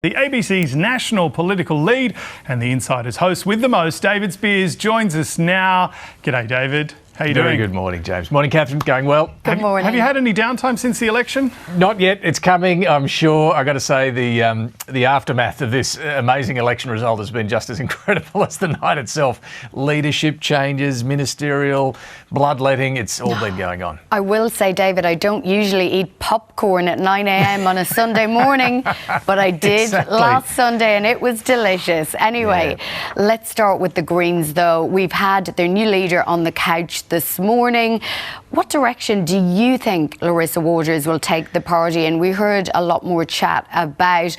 The ABC's national political lead and the Insider's host with the most, David Speers, joins us now. G'day, David. How are you doing? Very good morning, James. Morning, Catherine. Going well. Good morning. Have you had any downtime since the election? Not yet. It's coming, I'm sure. I've got to say the aftermath of this amazing election result has been just as incredible as the night itself. Leadership changes, ministerial, bloodletting, it's all been going on. I will say, David, I don't usually eat popcorn at 9 a.m. on a Sunday morning, but I did last Sunday and it was delicious. Anyway, Let's start with the Greens, though. We've had their new leader on the couch this morning. What direction do you think Lissa Waters will take the party? And we heard a lot more chat about,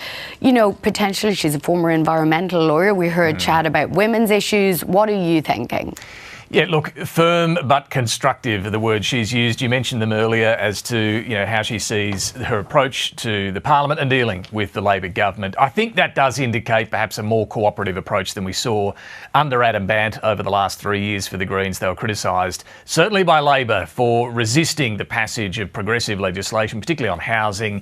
potentially she's a former environmental lawyer. We heard chat about women's issues. What are you thinking? Yeah, look, firm but constructive are the words she's used. You mentioned them earlier as to, how she sees her approach to the Parliament and dealing with the Labor government. I think that does indicate perhaps a more cooperative approach than we saw under Adam Bandt over the last 3 years for the Greens. They were criticised, certainly by Labor, for resisting the passage of progressive legislation, particularly on housing,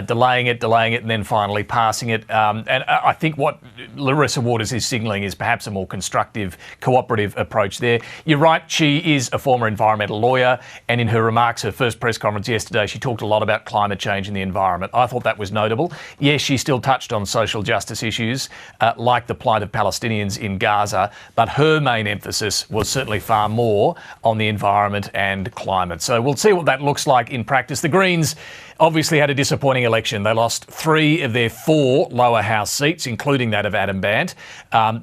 delaying it, and then finally passing it. And I think what Lissa Waters is signalling is perhaps a more constructive, cooperative approach there. You're right, she is a former environmental lawyer, and in her remarks, her first press conference yesterday, she talked a lot about climate change and the environment. I thought that was notable. Yes, she still touched on social justice issues, like the plight of Palestinians in Gaza, but her main emphasis was certainly far more on the environment and climate. So we'll see what that looks like in practice. The Greens obviously had a disappointing election. They lost 3 of their 4 lower house seats, including that of Adam Bandt.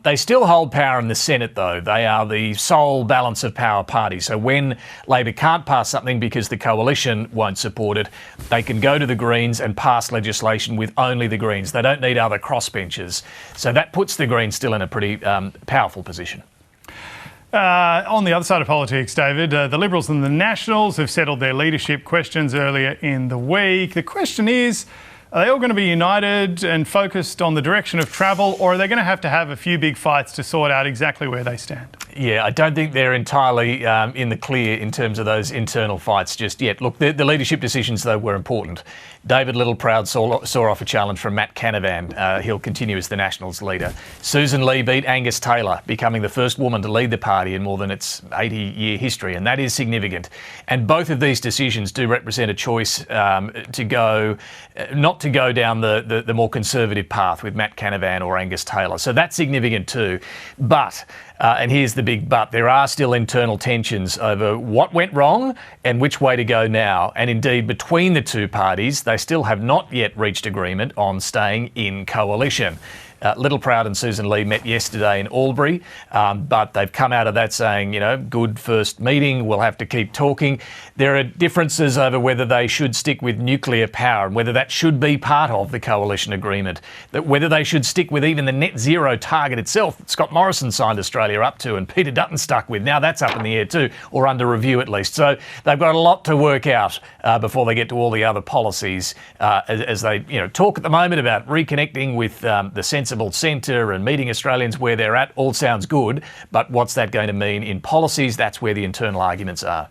They still hold power in the Senate, though. They are the sole balance of power party. So when Labor can't pass something because the coalition won't support it, they can go to the Greens and pass legislation with only the Greens. They don't need other crossbenchers. So that puts the Greens still in a pretty powerful position. On the other side of politics, David, the Liberals and the Nationals have settled their leadership questions earlier in the week. The question is, are they all going to be united and focused on the direction of travel, or are they going to have a few big fights to sort out exactly where they stand? Yeah, I don't think they're entirely in the clear in terms of those internal fights just yet. Look, the leadership decisions, though, were important. David Littleproud saw off a challenge from Matt Canavan. He'll continue as the Nationals leader. Susan Lee beat Angus Taylor, becoming the first woman to lead the party in more than its 80-year history, and that is significant. And both of these decisions do represent a choice to go, not to go down the more conservative path with Matt Canavan or Angus Taylor. So that's significant too. But and here's the big but, there are still internal tensions over what went wrong and which way to go now. And indeed, between the two parties, they still have not yet reached agreement on staying in coalition. Littleproud and Susan Lee met yesterday in Albury, but they've come out of that saying, good first meeting, we'll have to keep talking. There are differences over whether they should stick with nuclear power and whether that should be part of the coalition agreement, that whether they should stick with even the net zero target itself that Scott Morrison signed Australia up to and Peter Dutton stuck with. Now that's up in the air too, or under review at least. So they've got a lot to work out before they get to all the other policies as they talk at the moment about reconnecting with the sensible centre and meeting Australians where they're at. All sounds good, but what's that going to mean in policies? That's where the internal arguments are.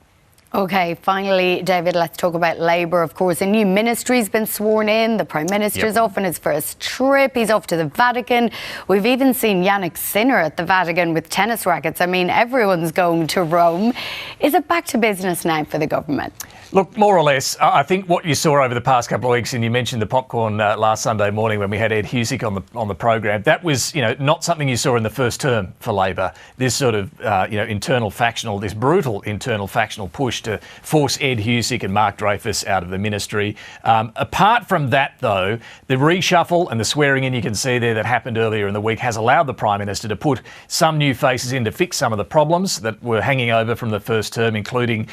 OK, finally, David, let's talk about Labor. Of course, a new ministry's been sworn in. The Prime Minister's off on his first trip. He's off to the Vatican. We've even seen Yannick Sinner at the Vatican with tennis rackets. I mean, everyone's going to Rome. Is it back to business now for the government? Look, more or less. I think what you saw over the past couple of weeks, and you mentioned the popcorn last Sunday morning when we had Ed Husick on the program, that was not something you saw in the first term for Labor. This sort of this brutal internal factional push to force Ed Husick and Mark Dreyfus out of the ministry. Apart from that, though, the reshuffle and the swearing in you can see there that happened earlier in the week has allowed the Prime Minister to put some new faces in to fix some of the problems that were hanging over from the first term, including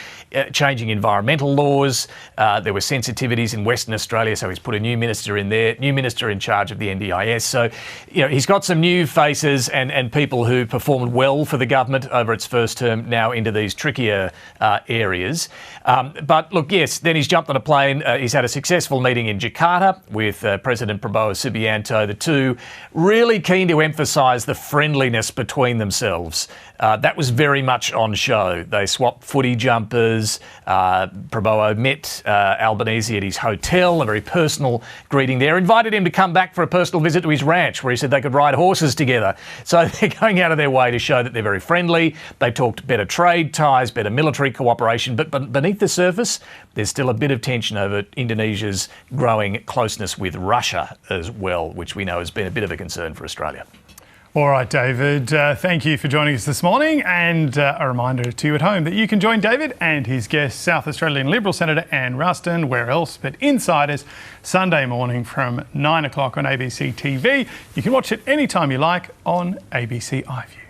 changing environmental laws. There were sensitivities in Western Australia, so he's put a new minister in there, new minister in charge of the NDIS. So, he's got some new faces and people who performed well for the government over its first term now into these trickier areas. But look, yes, then he's jumped on a plane. He's had a successful meeting in Jakarta with President Prabowo Subianto, the two really keen to emphasise the friendliness between themselves. That was very much on show. They swapped footy jumpers. Prabowo met Albanese at his hotel, a very personal greeting there, invited him to come back for a personal visit to his ranch where he said they could ride horses together. So they're going out of their way to show that they're very friendly. They talked better trade ties, better military cooperation, but beneath the surface, there's still a bit of tension over Indonesia's growing closeness with Russia as well, which we know has been a bit of a concern for Australia. All right, David, thank you for joining us this morning, and a reminder to you at home that you can join David and his guest, South Australian Liberal Senator Anne Ruston, where else but Insiders, Sunday morning from 9 o'clock on ABC TV. You can watch it anytime you like on ABC iView.